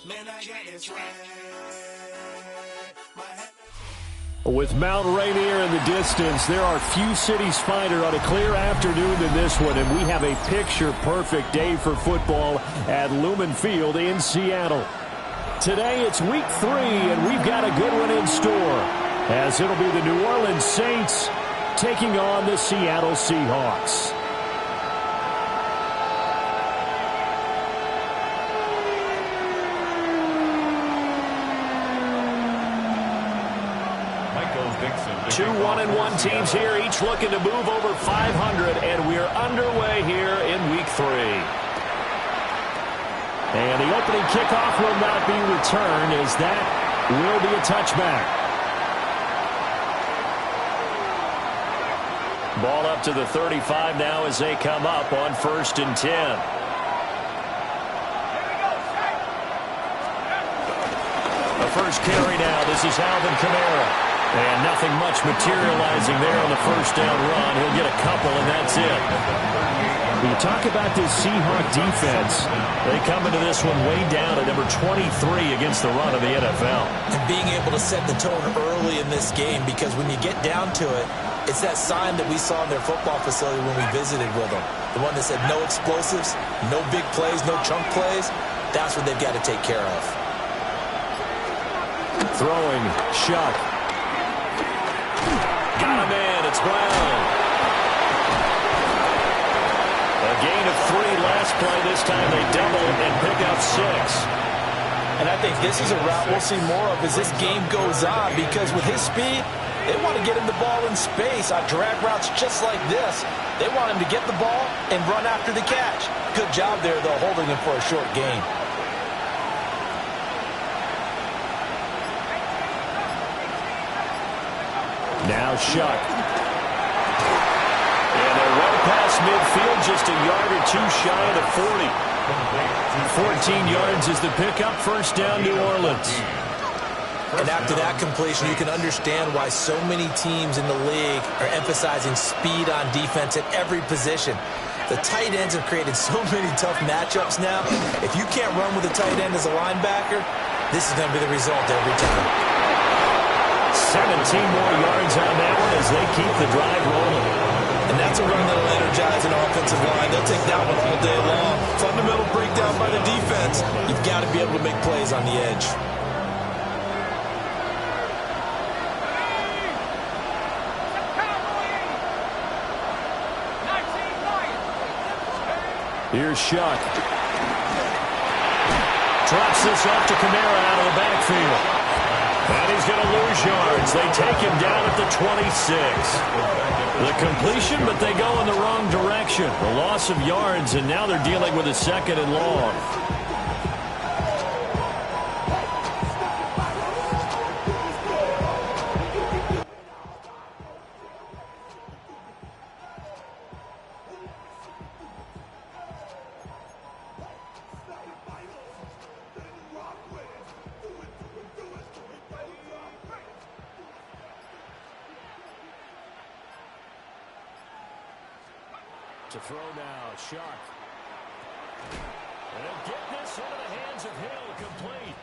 Man, I got this right. With Mount Rainier in the distance, there are few cities finer on a clear afternoon than this one, and we have a picture-perfect day for football at Lumen Field in Seattle. Today, it's week 3, and we've got a good one in store, as it'll be the New Orleans Saints taking on the Seattle Seahawks. Two 1-1 teams here, each looking to move over 500, and we're underway here in week 3. And the opening kickoff will not be returned, as that will be a touchback. Ball up to the 35 now as they come up on 1st and 10. The first carry now. This is Alvin Kamara. And nothing much materializing there on the first down run. He'll get a couple, and that's it. When you talk about this Seahawk defense, they come into this one way down at number 23 against the run of the NFL. And being able to set the tone early in this game, because when you get down to it, it's that sign that we saw in their football facility when we visited with them. The one that said no explosives, no big plays, no chunk plays. That's what they've got to take care of. Throwing, Shuck. Got him in. It's Brown. A gain of 3 last play. This time they double and pick up 6. And I think this is a route we'll see more of as this game goes on, because with his speed, they want to get him the ball in space on drag routes just like this. They want him to get the ball and run after the catch. Good job there, though, holding him for a short gain. Now Shuck. And they're well past midfield, just a yard or 2 shy of the 40. 14 yards is the pickup, first down New Orleans. And after that completion, you can understand why so many teams in the league are emphasizing speed on defense at every position. The tight ends have created so many tough matchups now. If you can't run with a tight end as a linebacker, this is going to be the result every time. 17 more yards on that one as they keep the drive rolling. And that's a run that'll energize an offensive line. They'll take that one all day long. Fundamental breakdown by the defense. You've got to be able to make plays on the edge. Here's Shuck. Drops this off to Kamara out of the backfield. And he's going to lose yards. They take him down at the 26. The completion, but they go in the wrong direction. The loss of yards, and now they're dealing with a 2nd and long. To throw now, Shuck. And he'll get this into the hands of Hill, complete.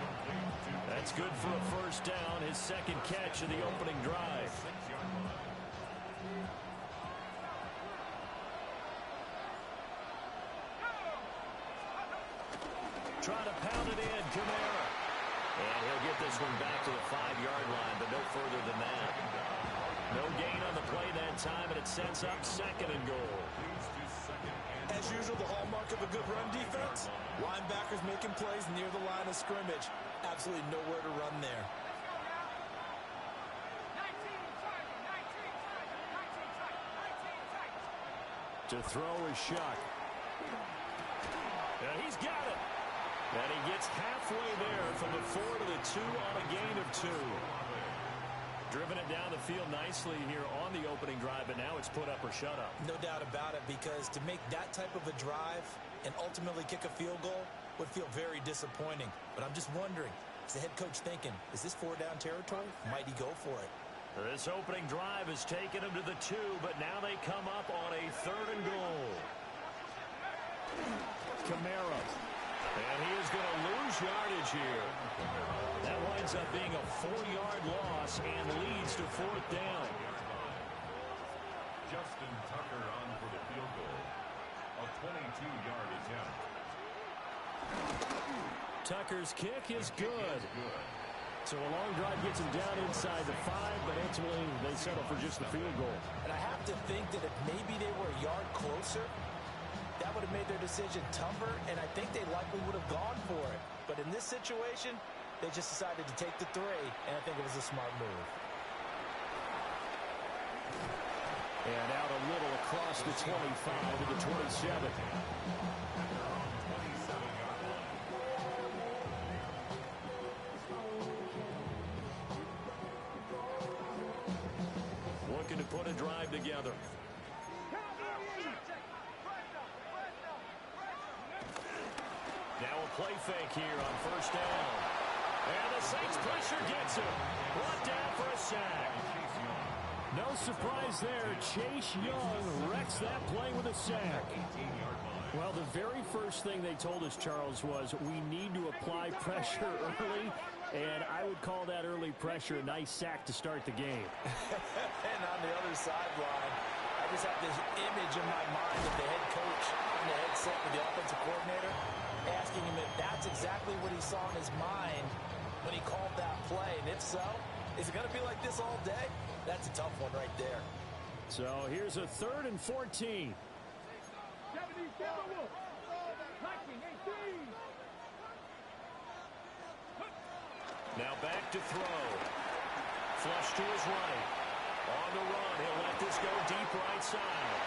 That's good for a first down, his 2nd catch of the opening drive. Trying to pound it in, Kamara. And he'll get this one back to the 5-yard line, but no further than that. No gain on the play that time, and it sets up 2nd and goal. As usual, the hallmark of a good run defense, linebackers making plays near the line of scrimmage. Absolutely nowhere to run there. To throw is Shuck. And he's got it. And he gets halfway there from the 4 to the 2 on a gain of 2. Driven it down the field nicely here on the opening drive, but now it's put up or shut up. No doubt about it, because to make that type of a drive and ultimately kick a field goal would feel very disappointing. But I'm just wondering, is the head coach thinking, is this 4-down territory? Might he go for it? This opening drive has taken him to the 2, but now they come up on a 3rd and goal. Kamara. And he is going to lose lose yardage here. That winds up being a 4-yard loss and leads to 4th down. Justin Tucker on for the field goal. A 22-yard attempt. Tucker's kick is good. So a long drive gets him down inside the 5, but ultimately they settle for just the field goal. And I have to think that if maybe they were a yard closer, that would have made their decision tougher, and I think they likely would have gone for it. But in this situation, they just decided to take the 3, and I think it was a smart move. And out a little across the 25 to the 27. Looking to put a drive together. Now a play fake here on 1st down. And the Saints pressure gets him. Brought down for a sack. No surprise there. Chase Young wrecks that play with a sack. Well, the very first thing they told us, Charles, was we need to apply pressure early. And I would call that early pressure a nice sack to start the game. And on the other sideline, I just have this image in my mind of the head coach on the headset with the offensive coordinator asking him if that's exactly what he saw in his mind when he called that play. And if so, is it going to be like this all day? That's a tough one right there. So here's a 3rd and 14. Now back to throw. Flush to his right. On the run. He'll let this go deep right side.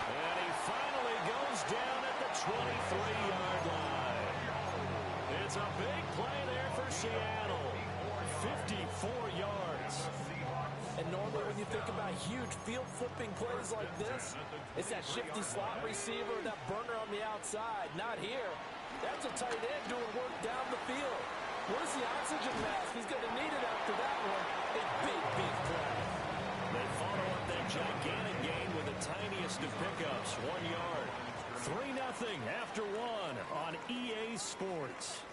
And he finally goes down at the 23-yard line. It's a big play there for Seattle. 54 yards. And normally when you think about huge field flipping plays like this, it's that shifty slot receiver, that burner on the outside. Not here. That's a tight end doing work down the field. Where's the oxygen mask? He's going to need it after that one. A big, big play. They follow up that gigantic gain with the tiniest of pickups, 1 yard. 3-0 after 1 on EA Sports.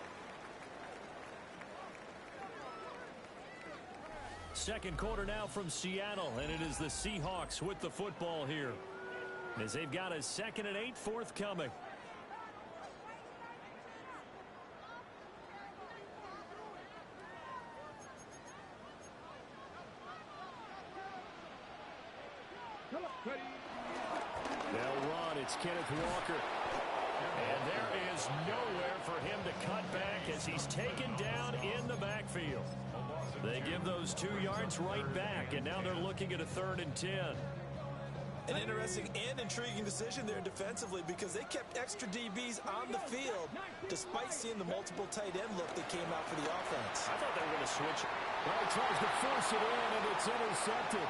Second quarter now from Seattle, and it is the Seahawks with the football here, as they've got a 2nd and 8 forthcoming. They'll run. It's Kenneth Walker. And there is nowhere for him to cut back as he's taken down in the backfield. They give those 2 yards right back, and now they're looking at a 3rd and 10. An interesting and intriguing decision there defensively because they kept extra DBs on the field despite seeing the multiple tight end look that came out for the offense. I thought they were going to switch it. Well, he tries to force it in, and it's intercepted.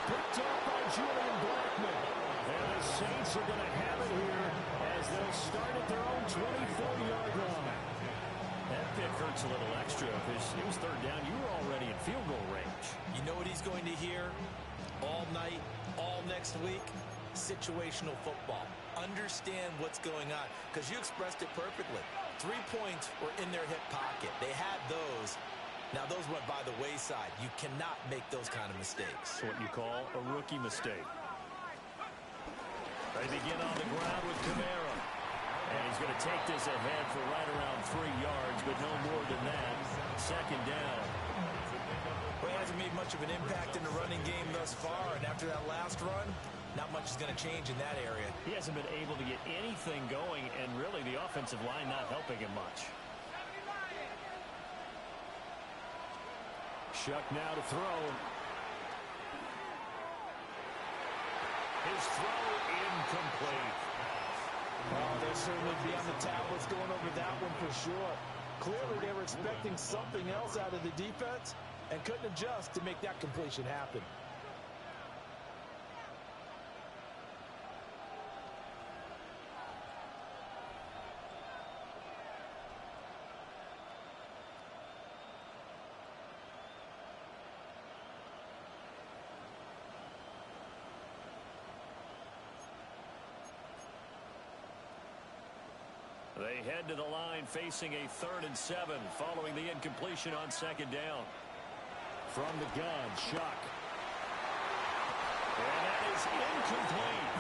Picked up by Julian Blackman. And the Saints are going to have it here as they'll start at their own 24-yard line. That pick hurts a little extra because it was 3rd down. You were already in field goal range. You know what he's going to hear all night, all next week? Situational football. Understand what's going on because you expressed it perfectly. 3 points were in their hip pocket. They had those. Now, those went by the wayside. You cannot make those kind of mistakes. It's what you call a rookie mistake. They begin on the ground with Kamara. And he's going to take this ahead for right around 3 yards, but no more than that. 2nd down. Well, he hasn't made much of an impact in the running game thus far, and after that last run, not much is going to change in that area. He hasn't been able to get anything going, and really the offensive line not helping him much. Shuck now to throw. His throw incomplete. Oh, they'll certainly be on the tablets going over that one for sure. Clearly they were expecting something else out of the defense and couldn't adjust to make that completion happen. They head to the line facing a 3rd and 7 following the incompletion on 2nd down. From the gun, Shuck. And that is incomplete.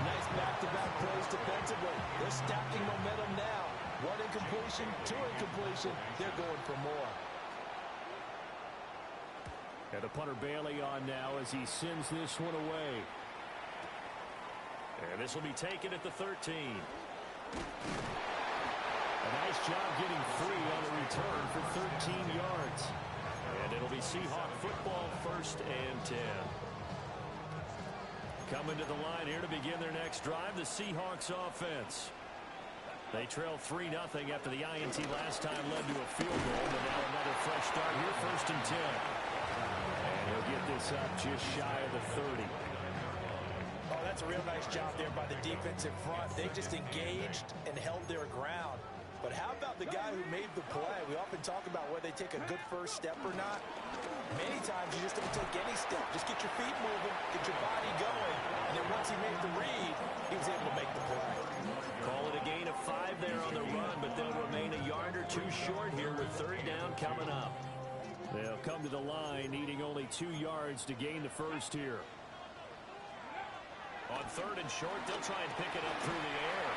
Nice back-to-back plays defensively. They're stacking momentum now. 1 incompletion, 2 incompletion. They're going for more. And the punter Bailey on now as he sends this one away. And this will be taken at the 13. A nice job getting free on the return for 13 yards. And it'll be Seahawk football, 1st and 10. Coming to the line here to begin their next drive, the Seahawks offense. They trail 3-0 after the INT last time led to a field goal, but now another fresh start here, 1st and 10. And he'll get this up just shy of the 30. Oh, that's a real nice job there by the defense in front. They just engaged and held their ground. But how about the guy who made the play? We often talk about whether they take a good first step or not. Many times you just don't take any step. Just get your feet moving, get your body going. And then once he made the read, he was able to make the play. Call it a gain of 5 there on the run, but they'll remain a yard or 2 short here with 3rd down coming up. They'll come to the line needing only 2 yards to gain the first here. On 3rd and short, they'll try and pick it up through the air.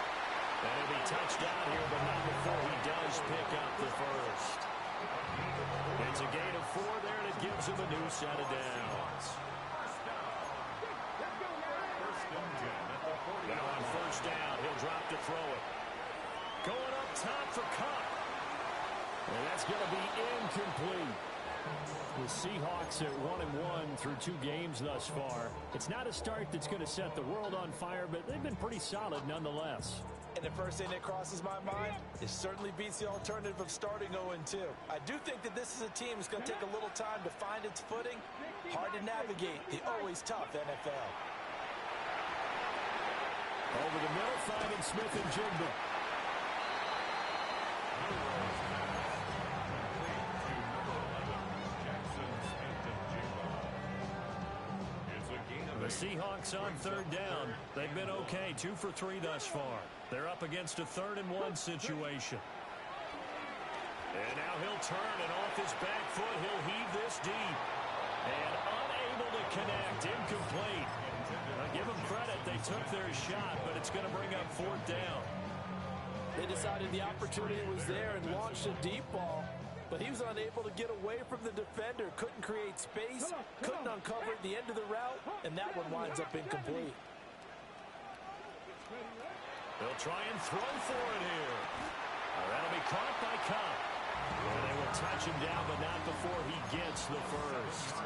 And he'll be touched down here, but not before he does pick up the first. It's a gain of 4 there, and it gives him a new set of downs. Now on 1st down, he'll drop to throw it. Going up top for Cup. And that's going to be incomplete. The Seahawks at 1-1 through 2 games thus far. It's not a start that's going to set the world on fire, but they've been pretty solid nonetheless. And the first thing that crosses my mind, it certainly beats the alternative of starting 0-2. I do think that this is a team that's going to take a little time to find its footing. Hard to navigate the always tough NFL. Over the middle, finding Smith and Jigba. The Seahawks on 3rd down. They've been okay, 2 for 3 thus far. They're up against a 3rd and 1 situation. And now he'll turn, and off his back foot, he'll heave this deep. And unable to connect, incomplete. Now give them credit, they took their shot, but it's going to bring up 4th down. They decided the opportunity was there and launched a deep ball. But he was unable to get away from the defender, couldn't create space, couldn't uncover at the end of the route, and that one winds up incomplete. They'll try and throw for it here. That'll be caught by Cup. And they will touch him down, but not before he gets the first.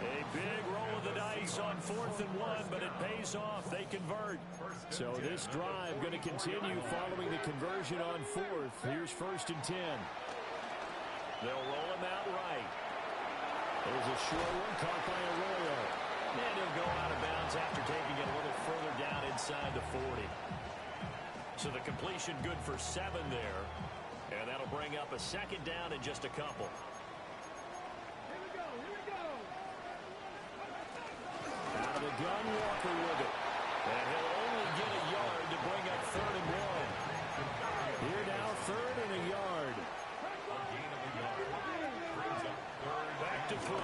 A big roll of the dice on 4th and 1, but it pays off. They convert. So this drive going to continue following the conversion on 4th. Here's 1st and 10. They'll roll him out right. There's a short one caught by Arroyo. And he'll go out of bounds after taking it a little further down inside the 40. So the completion good for 7 there. And that'll bring up a 2nd down in just a couple. Here we go. Out of the gun, Walker with it. And he'll only get a yard to bring up 3rd and 1. Here now, 3rd and a yard. Back to throw.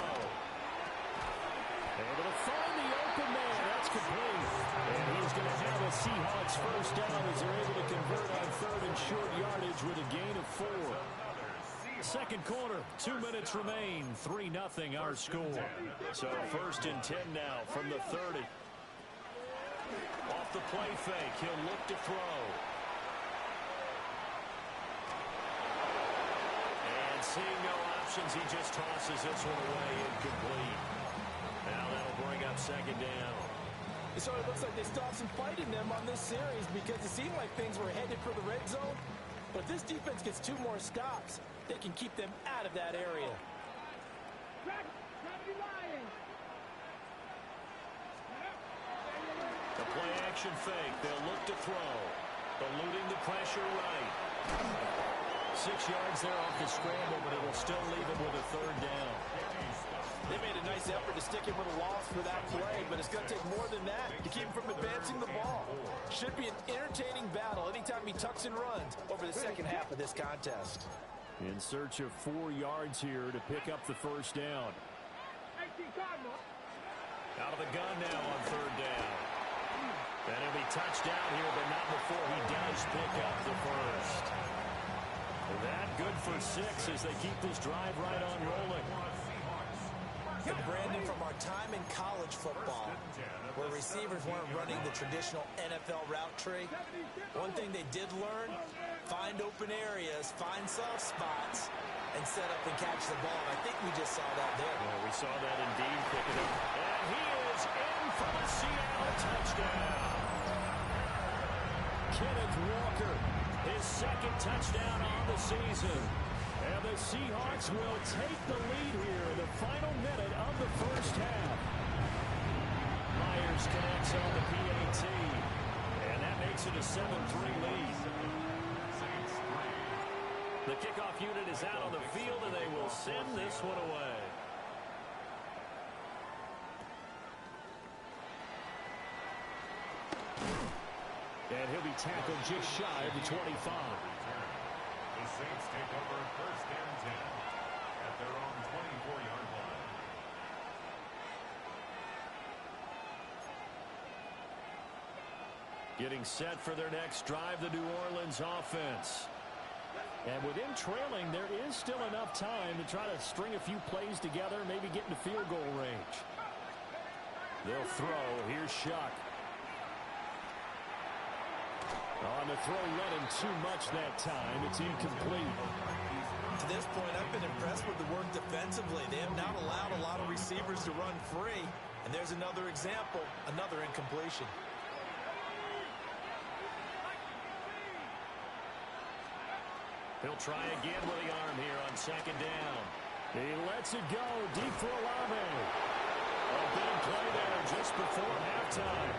Able to find the open man. That's complete. And he's going to have a Seahawks 1st down as they're able to convert on 3rd and short yardage with a gain of 4. 2nd quarter, 2 minutes remain. 3-0 our score. So 1st and 10 now from the 30. Off the play fake, he'll look to throw. And seeing no options, he just tosses this one away, incomplete. Now that'll bring up 2nd down. So it looks like they stopped some fight in them on this series because it seemed like things were headed for the red zone. But this defense gets 2 more stops. They can keep them out of that area. The play action fake. They'll look to throw. Eluding the pressure right. 6 yards there off the scramble, but it will still leave him with a 3rd down. They made a nice effort to stick him with a loss for that play, but it's going to take more than that to keep him from advancing the ball. Should be an entertaining battle anytime he tucks and runs over the second half of this contest. In search of 4 yards here to pick up the first down. Out of the gun now on third down. And he'll be touchdown here, but not before he does pick up the first. That good for 6 as they keep this drive right on rolling. And Brandon, from our time in college football, where receivers weren't running the traditional NFL route tree, one thing they did learn, find open areas, find soft spots, and set up and catch the ball. And I think we just saw that there. Yeah, we saw that indeed picking up. And he is in for the Seattle touchdown. Kenneth Walker, his second touchdown on the season. And the Seahawks will take the lead here in the final minute of the first half. Myers connects on the PAT. And that makes it a 7-3 lead. The kickoff unit is out on the field, and they will send this one away. And he'll be tackled just shy of the 25. The Saints take over first and 10 at their own 24-yard line. Getting set for their next drive, the New Orleans offense. And with them trailing, there is still enough time to try to string a few plays together, maybe get into field goal range. They'll throw. Here's Shuck. On the throw, let him too much that time. It's incomplete. To this point, I've been impressed with the work defensively. They have not allowed a lot of receivers to run free. And there's another example, another incompletion. He'll try again with the arm here on second down. He lets it go deep for Olave. A big play there just before halftime.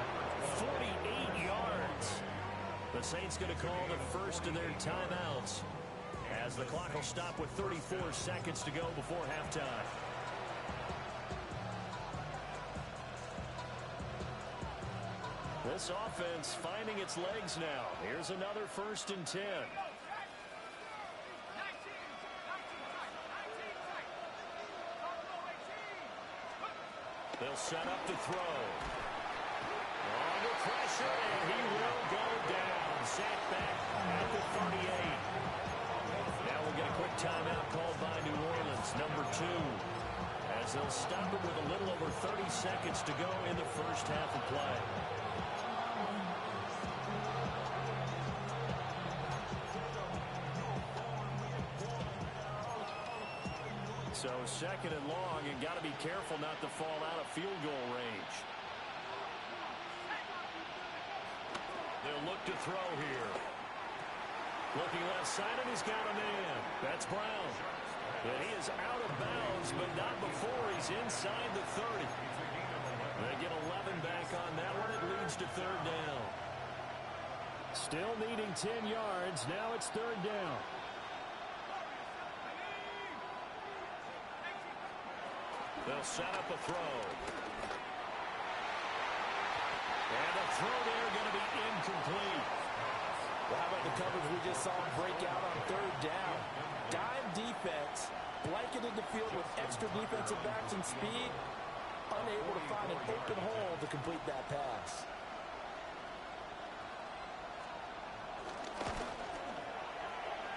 48 yards. The Saints going to call the first of their timeouts as the clock will stop with 34 seconds to go before halftime. This offense finding its legs now. Here's another 1st and 10. They'll set up to throw. Under pressure, and he will go down. Sacked back at the 38. Now we'll get a quick timeout called by New Orleans, number 2. As they'll stop it with a little over 30 seconds to go in the first half of play. So 2nd and long, and got to be careful not to fall out of field goal range. They'll look to throw here. Looking left side, and he's got a man. That's Brown. And he is out of bounds, but not before he's inside the 30. They get 11 back on that one. It leads to 3rd down. Still needing 10 yards. Now it's 3rd down. They'll set up a throw. And the throw there going to be incomplete. Well, how about the coverage we just saw him break out on 3rd down? Dime defense, blanketed the field with extra defensive backs and speed, unable to find an open hole to complete that pass.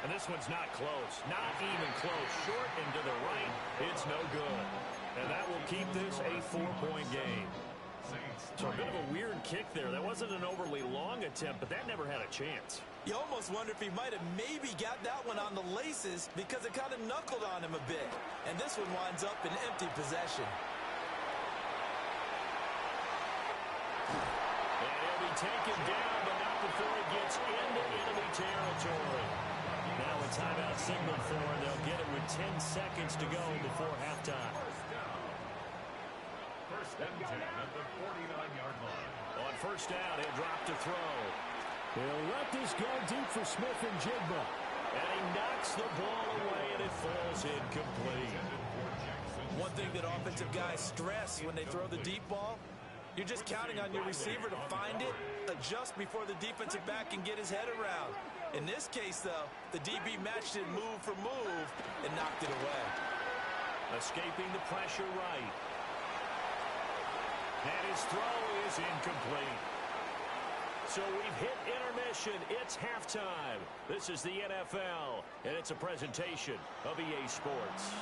And this one's not close. Not even close. Short and to the right. It's no good. And that will keep this a 4-point game. So a bit of a weird kick there. That wasn't an overly long attempt, but that never had a chance. You almost wonder if he might have maybe got that one on the laces because it kind of knuckled on him a bit. And this one winds up in empty possession. And he'll be taken down, but not before he gets into enemy territory. Now a timeout signal for him. They'll get it with 10 seconds to go before halftime. First and 10 at the 49-yard line. On 1st down, he'll drop to throw. He'll let this go deep for Smith and Jigba. And he knocks the ball away, and it falls incomplete. One thing that offensive guys stress when they throw the deep ball, you're just counting on your receiver to find it, adjust before the defensive back can get his head around. In this case, though, the DB matched it move for move and knocked it away. Escaping the pressure right. And his throw is incomplete. So we've hit intermission. It's halftime. This is the NFL, and it's a presentation of EA Sports.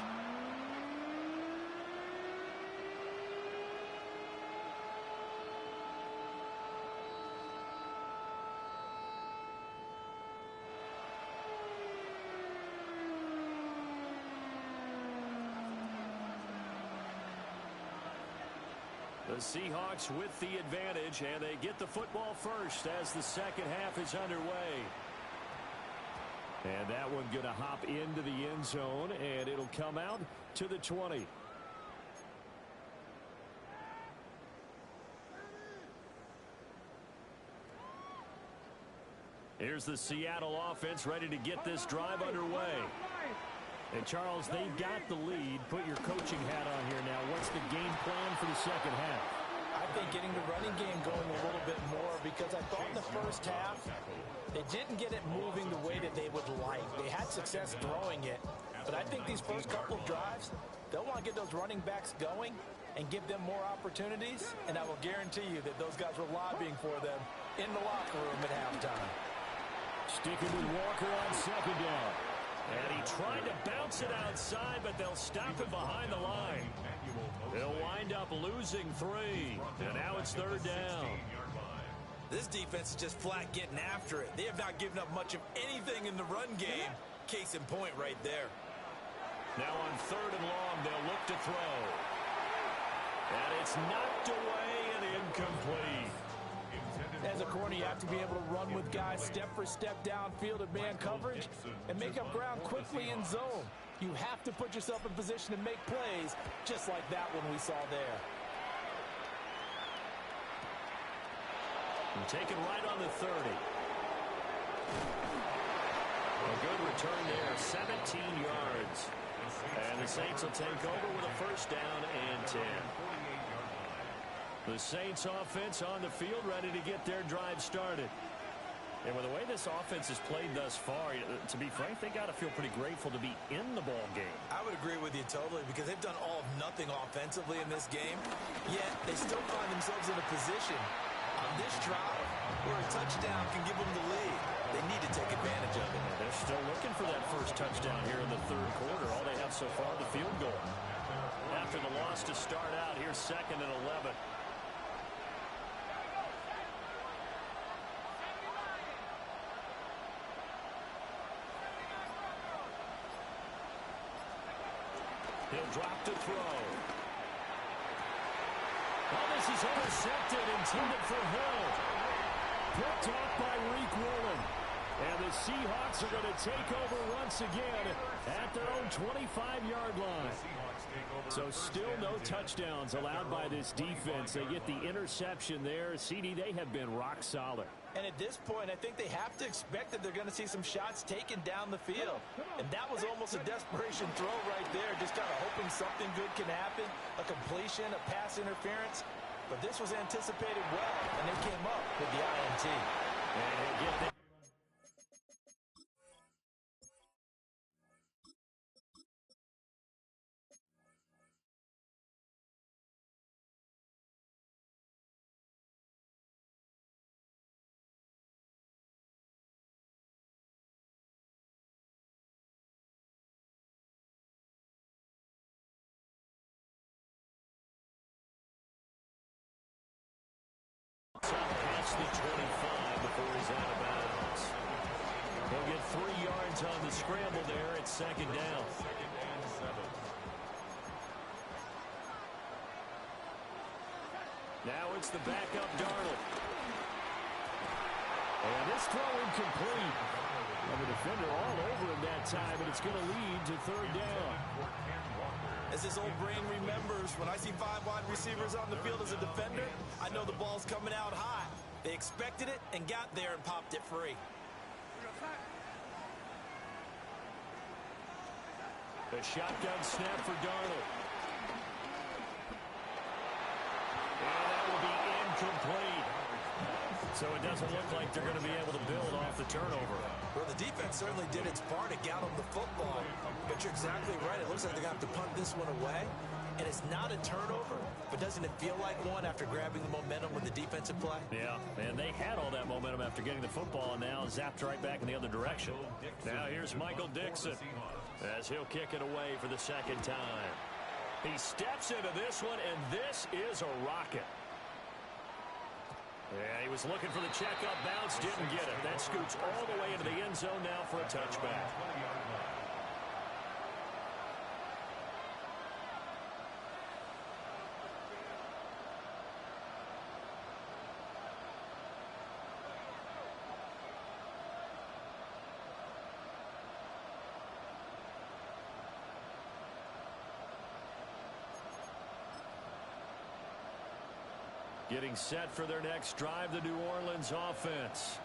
The Seahawks with the advantage, and they get the football first as the second half is underway. And that one going to hop into the end zone, and it'll come out to the 20. Here's the Seattle offense ready to get this drive underway. And, Charles, they've got the lead. Put your coaching hat on here now. What's the game plan for the second half? I think getting the running game going a little bit more, because I thought in the first half they didn't get it moving the way that they would like. They had success throwing it, but I think these first couple of drives, they'll want to get those running backs going and give them more opportunities, and I will guarantee you that those guys were lobbying for them in the locker room at halftime. Sticking with Walker on second down. And he tried to bounce it outside, but they'll stop him behind the line. They'll wind up losing 3. And now it's third down. This defense is just flat getting after it. They have not given up much of anything in the run game. Case in point right there. Now on third and long, they'll look to throw. And it's knocked away and incomplete. As a corner, you have to be able to run with guys step for step downfield at man coverage and make up ground quickly in zone. You have to put yourself in position to make plays, just like that one we saw there. And taken right on the 30. A good return there, 17 yards. And the Saints will take over with a first down and 10. The Saints offense on the field ready to get their drive started. And with the way this offense has played thus far, to be frank, they got to feel pretty grateful to be in the ball game. I would agree with you totally, because they've done all of nothing offensively in this game, yet they still find themselves in a position on this drive where a touchdown can give them the lead. They need to take advantage of it. They're still looking for that first touchdown here in the third quarter. All they have so far, the field goal. After the loss to start out, here's second and 11. He'll drop to throw. Oh, this is intercepted, intended for Hill. Picked off by Reek Woolen. And the Seahawks are going to take over once again at their own 25-yard line. So still no touchdowns allowed by this defense. They get the interception there. CD, they have been rock solid. And at this point, I think they have to expect that they're going to see some shots taken down the field. And that was almost a desperation throw right there, just kind of hoping something good can happen, a completion, a pass interference. But this was anticipated well, and they came up with the INT. And he'll get that. Past the 25 before he's out of bounds. He'll get 3 yards on the scramble there at second down. Now it's the backup Darnold. And this throw incomplete. And the defender all over him that time, and it's going to lead to third down. As his old brain remembers, when I see 5 wide receivers on the field as a defender, I know the ball's coming out high. They expected it and got there and popped it free. The shotgun snap for Darnold. And that will be incomplete. So it doesn't look like they're going to be able to build off the turnover. Well, the defense certainly did its part to get them the football. But you're exactly right. It looks like they're going to have to punt this one away. And it's not a turnover, but doesn't it feel like one after grabbing the momentum with the defensive play? Yeah, and they had all that momentum after getting the football, and now zapped right back in the other direction. Now here's Michael Dixon as he'll kick it away for the second time. He steps into this one, and this is a rocket. Yeah, he was looking for the checkup bounce, didn't get it. That scoots all the way into the end zone now for a touchback. Getting set for their next drive, the New Orleans offense.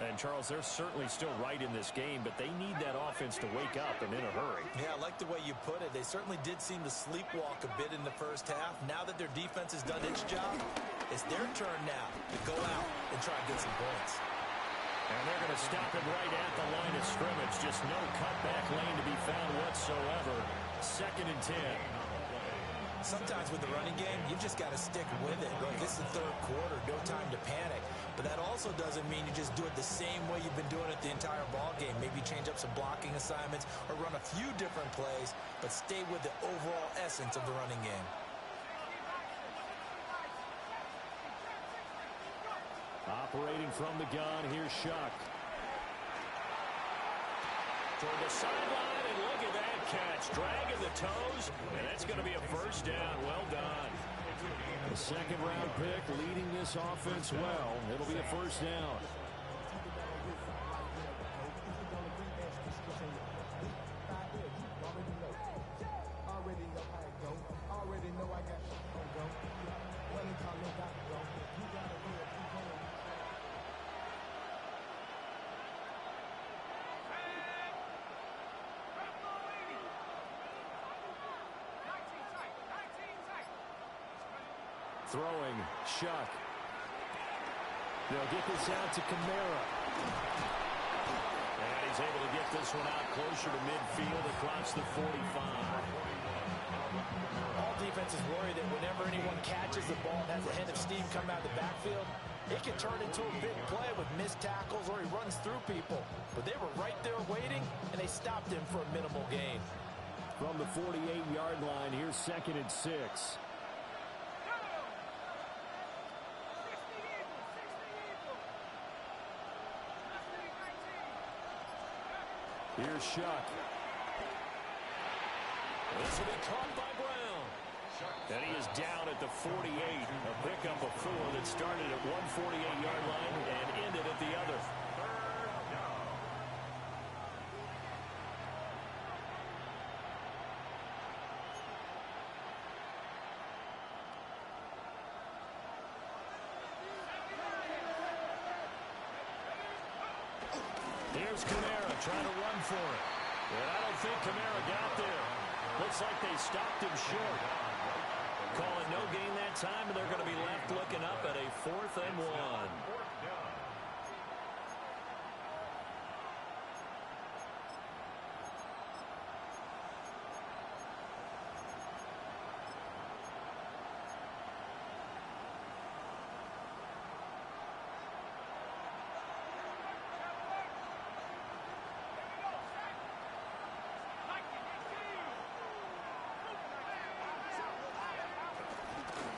And, Charles, they're certainly still right in this game, but they need that offense to wake up and in a hurry. Yeah, I like the way you put it. They certainly did seem to sleepwalk a bit in the first half. Now that their defense has done its job, it's their turn now to go out and try to get some points. And they're going to stop it right at the line of scrimmage. Just no cutback lane to be found whatsoever. 2nd and 10. Sometimes with the running game, you just got to stick with it. Look, this is the third quarter, no time to panic. But that also doesn't mean you just do it the same way you've been doing it the entire ball game. Maybe change up some blocking assignments or run a few different plays, but stay with the overall essence of the running game. Operating from the gun, here's Shuck. Toward the sideline, and look at that catch. Dragging the toes, and that's going to be a first down. Well done. The 2nd-round pick leading this offense well. It'll be a first down. Throwing, Shuck. They'll get this out to Kamara. And he's able to get this one out closer to midfield across the 45. All defenses worry that whenever anyone catches the ball and has a head of steam come out of the backfield, it can turn into a big play with missed tackles or he runs through people. But they were right there waiting, and they stopped him for a minimal gain. From the 48-yard line, here's 2nd and 6. Here's Shuck. This will be caught by Brown. And he is down at the 48. A pickup of 4 that started at one 48-yard line and ended at the other. Here's Kamara trying to run for it. But I don't think Kamara got there. Looks like they stopped him short. Calling no gain that time, and they're going to be left looking up at a 4th and 1.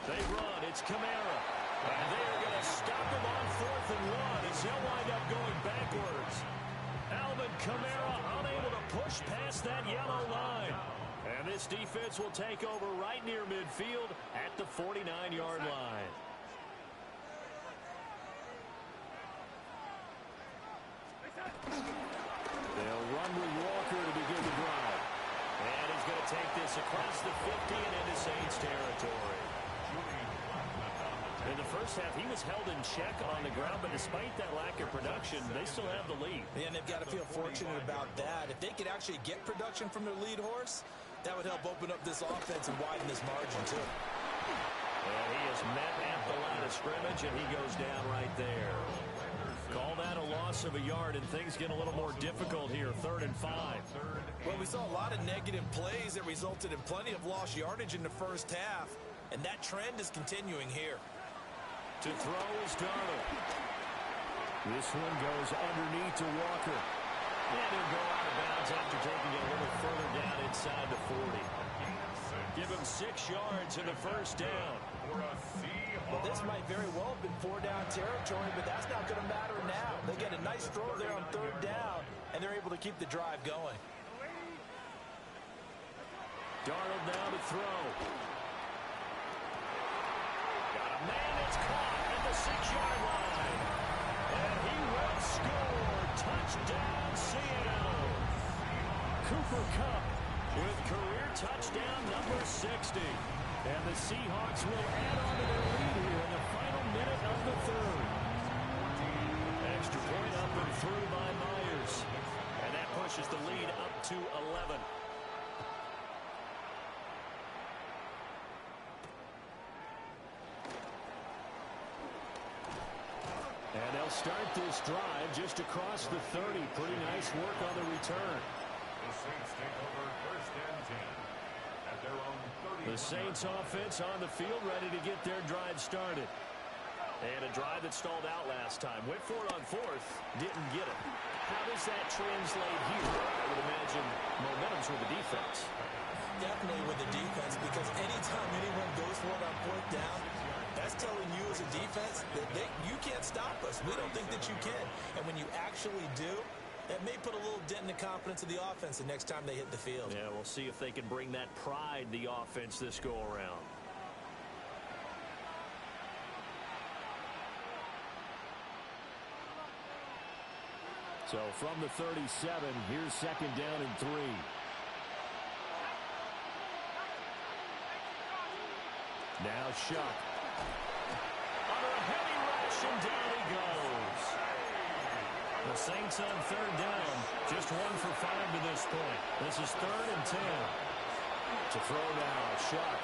They run. It's Kamara. And they are going to stop him on 4th and 1 as he'll wind up going backwards. Alvin Kamara unable to push past that yellow line. And this defense will take over right near midfield at the 49-yard line. They'll run with Walker to begin the drive. And he's going to take this across the 50 and into Saints territory. In the first half, he was held in check on the ground, but despite that lack of production, they still have the lead. And they've got to feel fortunate about that. If they could actually get production from their lead horse, that would help open up this offense and widen this margin, too. And he is met at the line of scrimmage, and he goes down right there. Call that a loss of a yard, and things get a little more difficult here, 3rd and 5. Well, we saw a lot of negative plays that resulted in plenty of lost yardage in the first half, and that trend is continuing here. To throw is Darnold. This one goes underneath to Walker. And he'll go out of bounds after taking it a little further down inside the 40. Give him 6 yards in the first down. Well, this might very well have been 4-down territory, but that's not going to matter now. They get a nice throw there on 3rd down, and they're able to keep the drive going. Darnold now to throw. Got a man that's caught at the 6-yard line. And he will score. Touchdown, Seattle. Cooper Kupp with career touchdown number 60. And the Seahawks will add on to their lead here in the final minute of the 3rd. Extra point up and through by Myers. And that pushes the lead up to 11. And they'll start this drive just across the 30. Pretty nice work on the return. The Saints take over 1st and 10 at their own 30. The Saints offense on the field, ready to get their drive started. And a drive that stalled out last time. Went for it on 4th, didn't get it. How does that translate here? I would imagine momentum's with the defense. Definitely with the defense, because anytime anyone goes for it on 4th down, that's telling you as a defense that you can't stop us. We don't think that you can. And when you actually do, that may put a little dent in the confidence of the offense the next time they hit the field. Yeah, we'll see if they can bring that pride, the offense, this go-around. So from the 37, here's 2nd down and 3. Now Shuck. Under a heavy rush, and down he goes. The Saints on 3rd down. Just 1 for 5 to this point. This is 3rd and 10. To throw now, Shuck.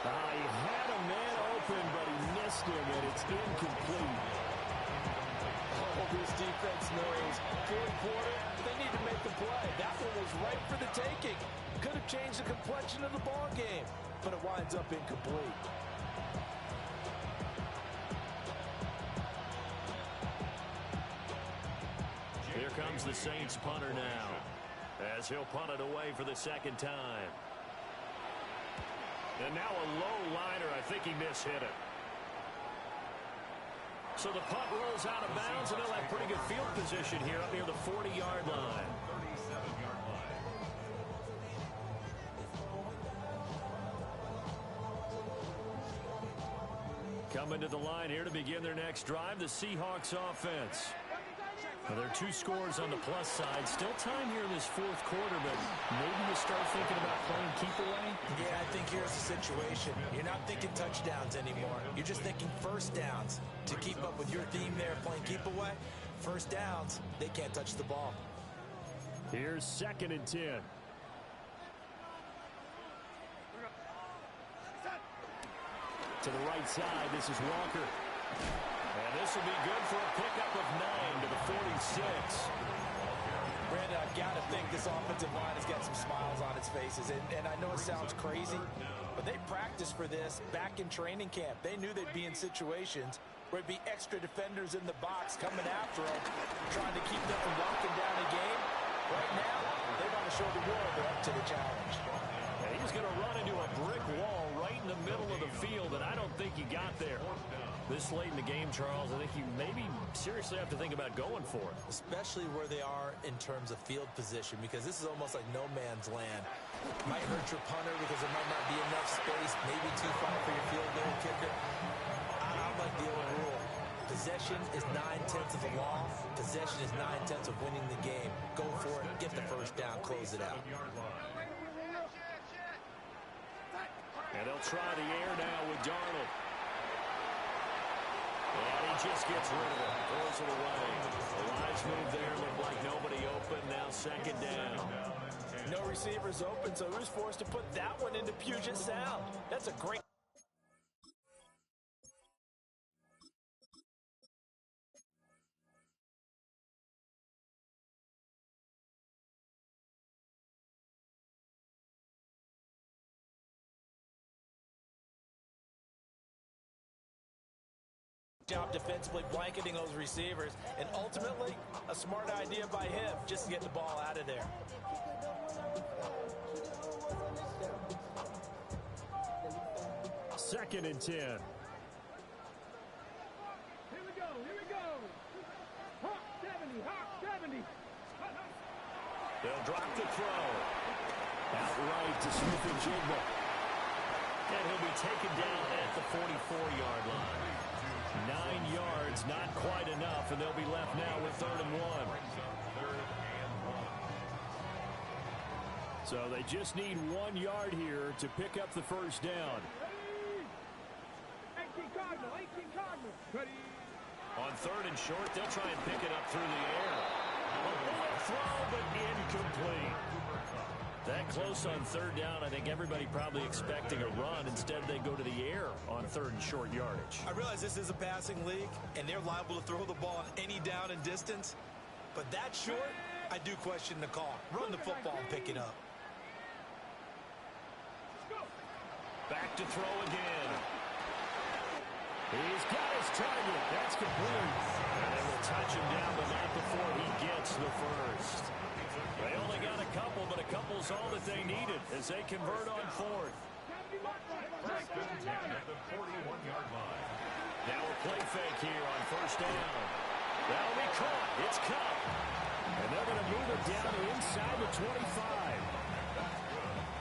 He had a man open, but he missed him, and it's incomplete. Oh, this defense knows. 4th quarter, they need to make the play. That one was right for the taking. Could have changed the complexion of the ball game, but it winds up incomplete. Here comes the Saints punter now, as he'll punt it away for the 2nd time. And now a low liner. I think he mishit it. So the punt rolls out of bounds, and they'll have pretty good field position here up near the 40-yard line. 37-yard line. Coming to the line here to begin their next drive, the Seahawks offense. Well, there are 2 scores on the plus side. Still time here in this 4th quarter, but maybe you start thinking about playing keep away? Yeah, I think here's the situation. You're not thinking touchdowns anymore. You're just thinking 1st downs. To keep up with your theme there, playing keep away, 1st downs, they can't touch the ball. Here's 2nd and 10. To the right side, this is Walker. And this will be good for a pickup of 9 to the 46. Brandon, I've got to think this offensive line has got some smiles on its faces. And I know it sounds crazy, but they practiced for this back in training camp. They knew they'd be in situations where it'd be extra defenders in the box coming after them, trying to keep them from locking down a game. Right now, they want to show the world they're up to the challenge. And he's going to run into a brick wall right in the middle of the field, and I don't think he got there. This late in the game, Charles, I think you maybe seriously have to think about going for it. Especially where they are in terms of field position, because this is almost like no man's land. Might hurt your punter because there might not be enough space, maybe too far for your field goal kicker. I like the old rule. Possession is 9/10 of the law. Possession is 9/10 of winning the game. Go for it, get the 1st down, close it out. And they'll try the air now with Darnold. And he just gets rid of it. Throws it away. A wise move there. Looked like nobody open. Now 2nd down. No receivers open, so who's forced to put that one into Puget Sound? That's a great job defensively blanketing those receivers, and ultimately a smart idea by him just to get the ball out of there. Second and 10. Here we go. Hawk 70. They'll drop the throw. Outright to Smith-Njigba. And he'll be taken down at the 44-yard line. 9 yards, not quite enough, and they'll be left now with 3rd and 1. So they just need 1 yard here to pick up the first down. 18 Cardinal. Ready. On 3rd and short, they'll try and pick it up through the air. A bullet throw, but incomplete. That close on 3rd down, I think everybody probably expecting a run. Instead, they go to the air on 3rd and short yardage. I realize this is a passing league, and they're liable to throw the ball on any down and distance. But that short, I do question the call. Run the football and pick it up. Back to throw again. He's got his target. That's complete. And they will touch him down, but not before he gets the first. They only got a couple, but a couple's all that they needed as they convert on 4th. First and 10 at the 41-yard line. Now a play fake here on 1st down. That'll be caught. It's Cup. And they're going to move it down to inside the 25.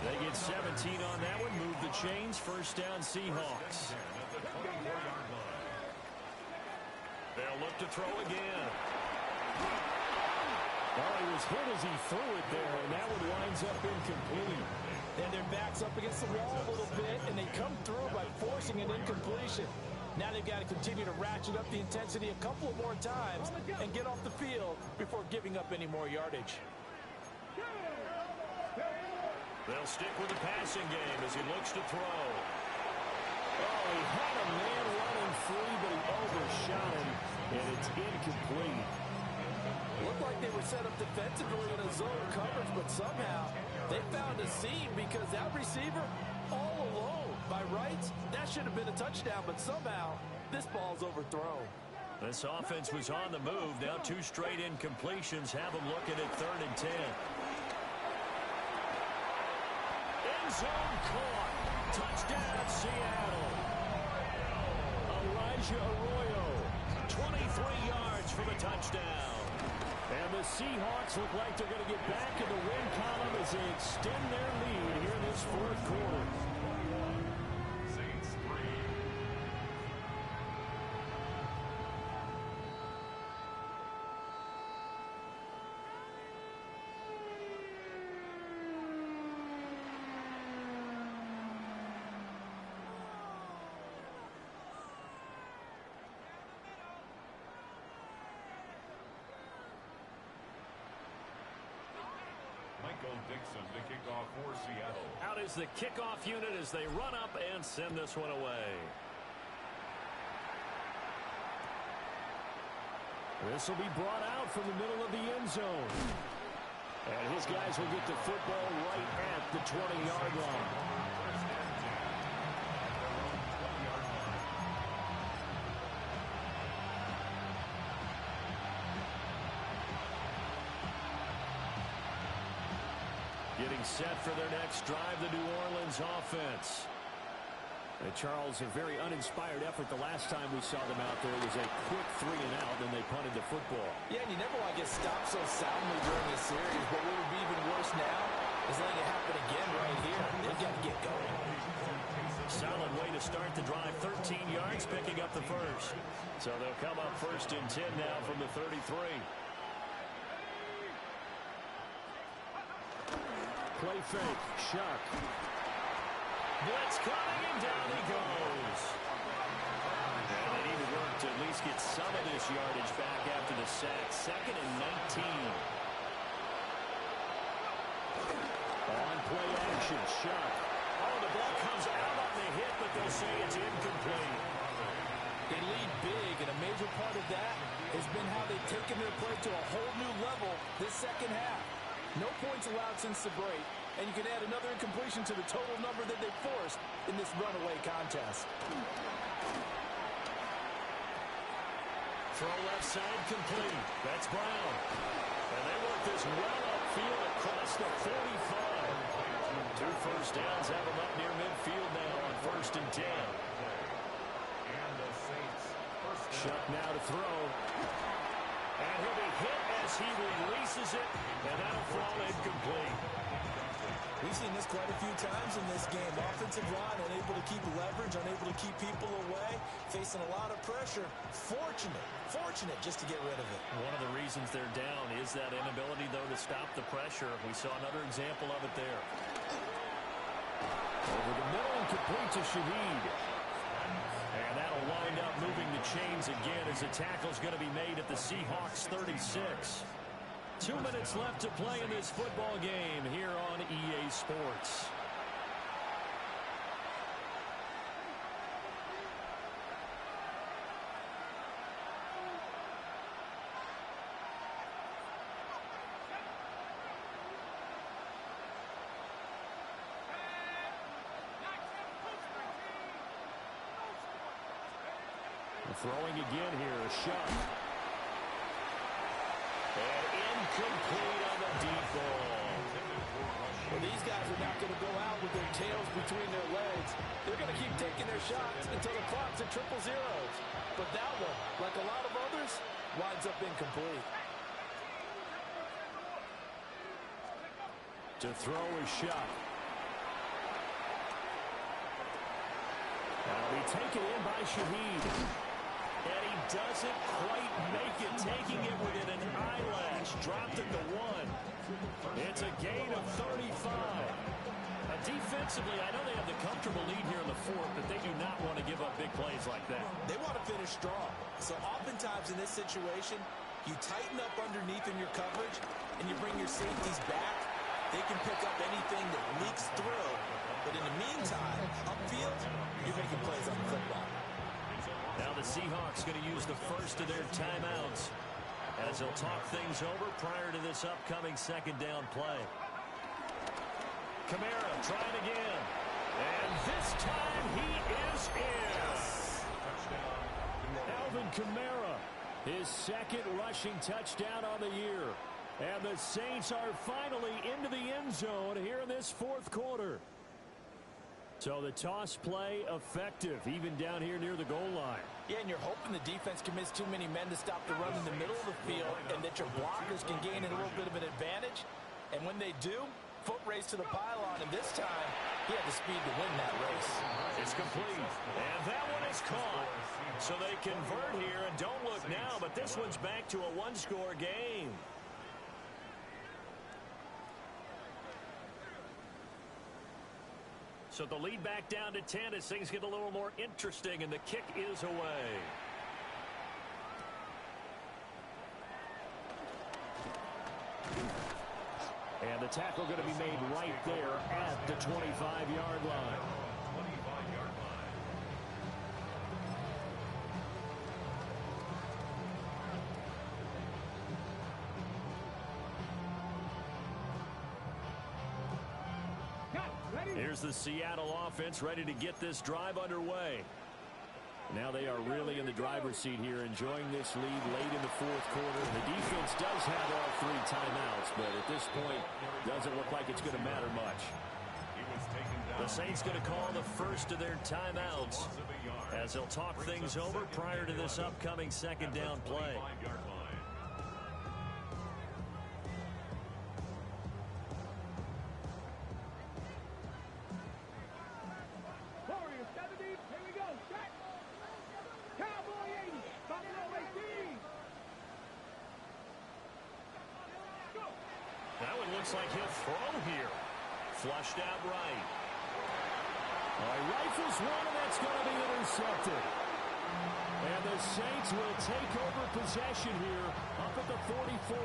They get 17 on that one. Move the chains. 1st down, Seahawks. They'll look to throw again. Well, he was hit as he threw it there, and that one winds up incomplete. Then their back's up against the wall a little bit, and they come through by forcing an incompletion. Now they've got to continue to ratchet up the intensity a couple of more times and get off the field before giving up any more yardage. They'll stick with the passing game as he looks to throw. Oh, he had a man running free, but he overshot him, and it's incomplete. Looked like they were set up defensively in a zone coverage, but somehow they found a seam because that receiver all alone. By rights, that should have been a touchdown, but somehow this ball's overthrown. This offense was on the move. Now 2 straight incompletions have them looking at 3rd and 10. End zone caught. Touchdown, Seattle. Elijah Arroyo, 23 yards for the touchdown. And the Seahawks look like they're going to get back in the win column as they extend their lead here in this 4th quarter. Saints 3. Dixon to kick off for Seattle. Out is the kickoff unit as they run up and send this one away. This will be brought out from the middle of the end zone. And his guys will get the football right at the 20-yard line. Getting set for their next drive, the New Orleans offense. And Charles, a very uninspired effort the last time we saw them out there. It was a quick 3 and out, and they punted the football. Yeah, and you never want to get stopped so soundly during this series, but what would be even worse now is letting it happen again right here. They've got to get going. Solid way to start the drive. 13 yards, picking up the first. So they'll come up 1st and 10 now from the 33. Play fake. Shuck. Blitz coming, and down he goes. And they need to work to at least get some of this yardage back after the sack. 2nd and 19. play action. Shot. Oh, the ball comes out on the hit, but they'll say it's incomplete. They lead big, and a major part of that has been how they've taken their play to a whole new level this second half. No points allowed since the break, and you can add another incompletion to the total number that they forced in this runaway contest. Throw left side complete. That's Brown. And they work this well upfield across the 45. 2 first downs have them up near midfield now on 1st and 10. Shuck now to throw. And he'll be hit as he releases it, and that'll fall incomplete. We've seen this quite a few times in this game. Offensive line unable to keep leverage, unable to keep people away, facing a lot of pressure. Fortunate just to get rid of it. One of the reasons they're down is that inability, though, to stop the pressure. We saw another example of it there. Over the middle and complete to Shaheed. And that'll wind up moving the chains again as the tackle's going to be made at the Seahawks 36. 2 minutes left to play in this football game here on EA Sports. Throwing again here, a shot. And incomplete on the deep ball. Well, these guys are not going to go out with their tails between their legs. They're going to keep taking their shots until the clock's at 000. But that one, like a lot of others, winds up incomplete. To throw a shot. That'll be taken in by Shaheed. And he doesn't quite make it, taking it within an eyelash. Dropped it to 1. It's a gain of 35. Defensively, I know they have the comfortable lead here in the 4th, but they do not want to give up big plays like that. They want to finish strong. So oftentimes in this situation, you tighten up underneath in your coverage, and you bring your safeties back. They can pick up anything that leaks through. But in the meantime, upfield, you're making plays on the football. Now the Seahawks going to use the first of their timeouts as they'll talk things over prior to this upcoming 2nd down play. Kamara trying again. And this time he is in. Alvin Kamara, his 2nd rushing touchdown on the year. And the Saints are finally into the end zone here in this 4th quarter. So the toss play effective, even down here near the goal line. Yeah, and you're hoping the defense commits too many men to stop the run in the middle of the field and that your blockers can gain a little bit of an advantage. And when they do, foot race to the pylon, and this time, he had the speed to win that race. It's complete, and that one is caught. So they convert here, and don't look now, but this one's back to a 1-score game. So the lead back down to 10 as things get a little more interesting, and the kick is away. And the tackle going to be made right there at the 25-yard line. Here's the Seattle offense ready to get this drive underway. Now they are really in the driver's seat here, enjoying this lead late in the 4th quarter. The defense does have all 3 timeouts, but at this point, doesn't look like it's going to matter much. The Saints going to call the first of their timeouts as they'll talk things over prior to this upcoming 2nd down play. Looks like he'll throw here. Flushed out right. Rifles one, and that's going to be intercepted. And the Saints will take over possession here up at the 44.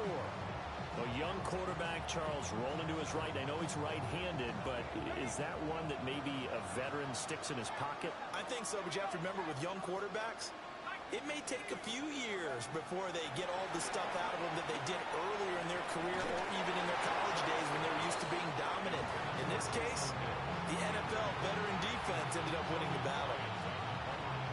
A young quarterback, Charles, rolling to his right. I know he's right-handed, but is that one that maybe a veteran sticks in his pocket? I think so, but you have to remember with young quarterbacks, it may take a few years before they get all the stuff out of them that they did earlier in their career or even in their college days when they were used to being dominant. In this case, the NFL veteran defense ended up winning the battle.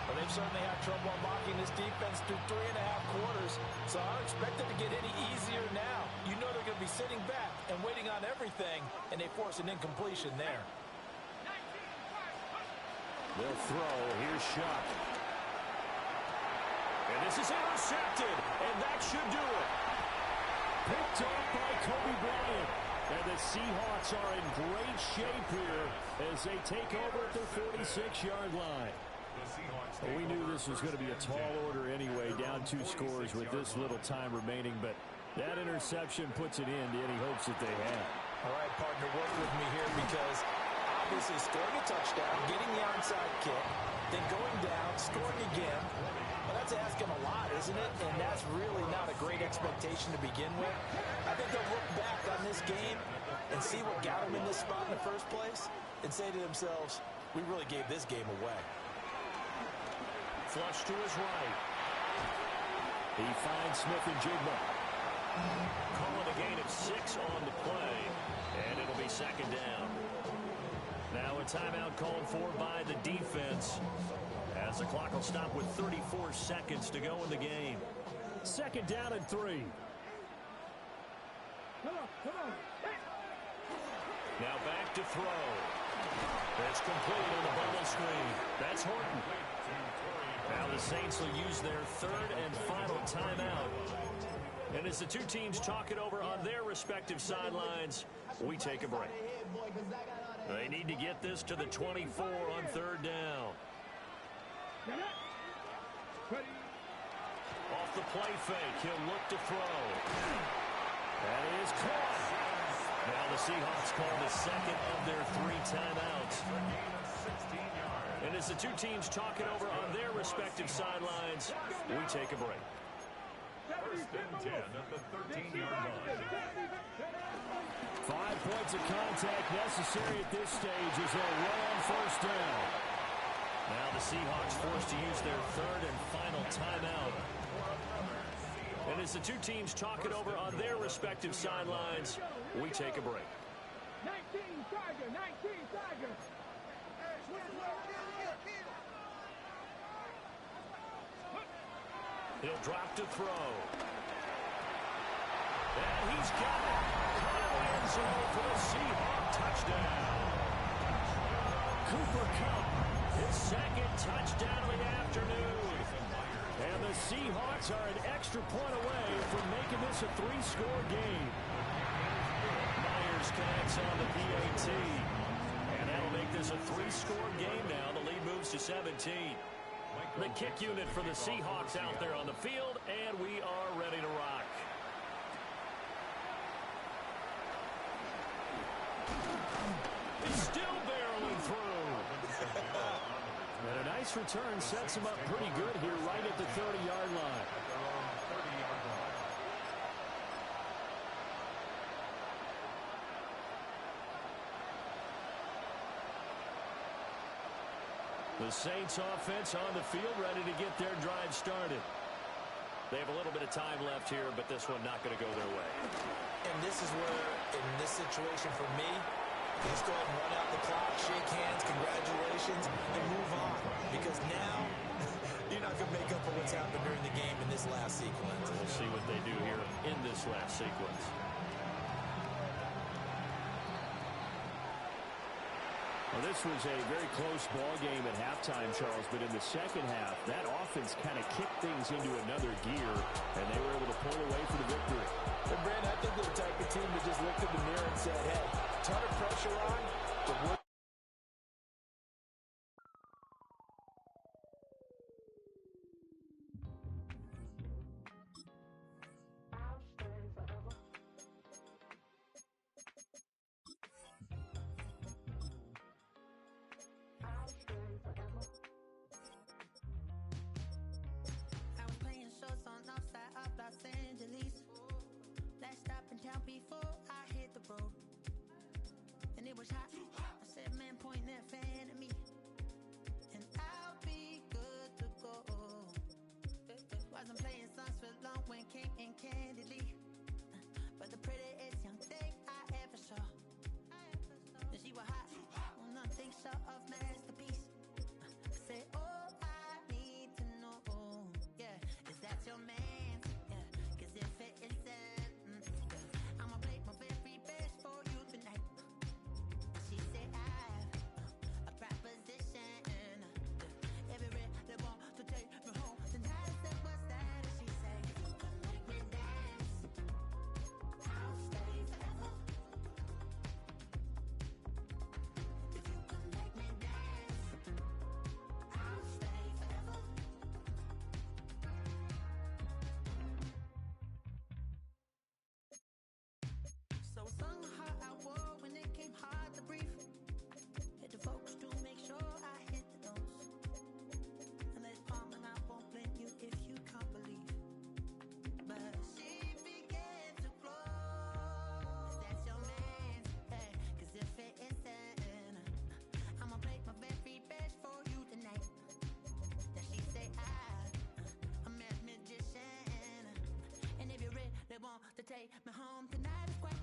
But they've certainly had trouble unlocking this defense through 3.5 quarters, so I don't expect it to get any easier now. You know they're going to be sitting back and waiting on everything, and they force an incompletion there. They'll throw. Here's Shuck. And this is intercepted, and that should do it. Picked up by Kobe Bryant. And the Seahawks are in great shape here as they take over at their 46-yard line. Well, we knew this was going to be a tall order anyway, down 2 scores with this little time remaining, but that interception puts an end to any hopes that they had. All right, partner, work with me here because obviously scoring a touchdown, getting the onside kick, then going down, scoring again. Well, that's asking a lot, isn't it? And that's really not a great expectation to begin with. I think they'll look back on this game and see what got them in this spot in the first place and say to themselves, we really gave this game away. Flush to his right. He finds Smith and Jigba. Calling a gain of 6 on the play, and it'll be second down. Now a timeout called for by the defense as the clock will stop with 34 seconds to go in the game. Second down and 3. Come on. Now back to throw. It's complete on the bubble screen. That's Horton. Now the Saints will use their third and final timeout. And as the two teams talk it over on their respective sidelines, we take a break. They need to get this to the 24 on third down. Off the play fake, he'll look to throw. That is caught. Now the Seahawks call the second of their 3 timeouts. And as the two teams talk it over on their respective sidelines, we take a break. First and 10 at the 13-yard line. 5 points of contact necessary at this stage as they'll run on first down. Now the Seahawks forced to use their third and final timeout. And as the two teams talk it over on their respective sidelines, we take a break. 19 Tiger. He'll drop to throw. And he's got it. Caught end zone for the Seahawk touchdown. Cooper Kupp, his second touchdown of the afternoon. And the Seahawks are an extra point away from making this a 3-score game. Myers connects on the PAT. And that'll make this a 3-score game now. The lead moves to 17. The kick unit for the Seahawks out there on the field, and we are ready to rock. He's still barreling through. And a nice return sets him up pretty good here right at the 30-yard line. The Saints offense on the field ready to get their drive started. They have a little bit of time left here, but this one not going to go their way. And this is where, in this situation for me, just go ahead and run out the clock, shake hands, congratulations, and move on. Because now, you're not going to make up for what's happened during the game in this last sequence. We'll see what they do here in this last sequence. Well, this was a very close ball game at halftime, Charles, but in the second half, that offense kind of kicked things into another gear, and they were able to pull away for the victory. And, Brand, I think they're the type of team that just looked in the mirror and said, hey, ton of pressure on, but we're was hot. I said, man, point that fan at me, and I'll be good to go. Wasn't playing songs for long when came in candidly, but the prettiest young thing I ever saw. She was hot, well, nothing short of masterpiece. Say, all I need to know, yeah, is that your man? Yeah, 'cause if it isn't, I'ma play my very best for you tonight. She said, I have a proposition. Every red they want to take me home tonight. I said, what's that? And she said, if you can make me dance, I'll stay forever. If you can make me dance, I'll stay forever. So sung how I wore when it came hard to breathe. Hit the folks to make sure I hit the notes. And there's palm and I won't blame you if you can't believe. But she began to glow. That's your man, hey, 'cause if it isn't, I'ma play my very best for you tonight. Then she say I'm a magician, and if you're ready, they want to take me home tonight. It's quite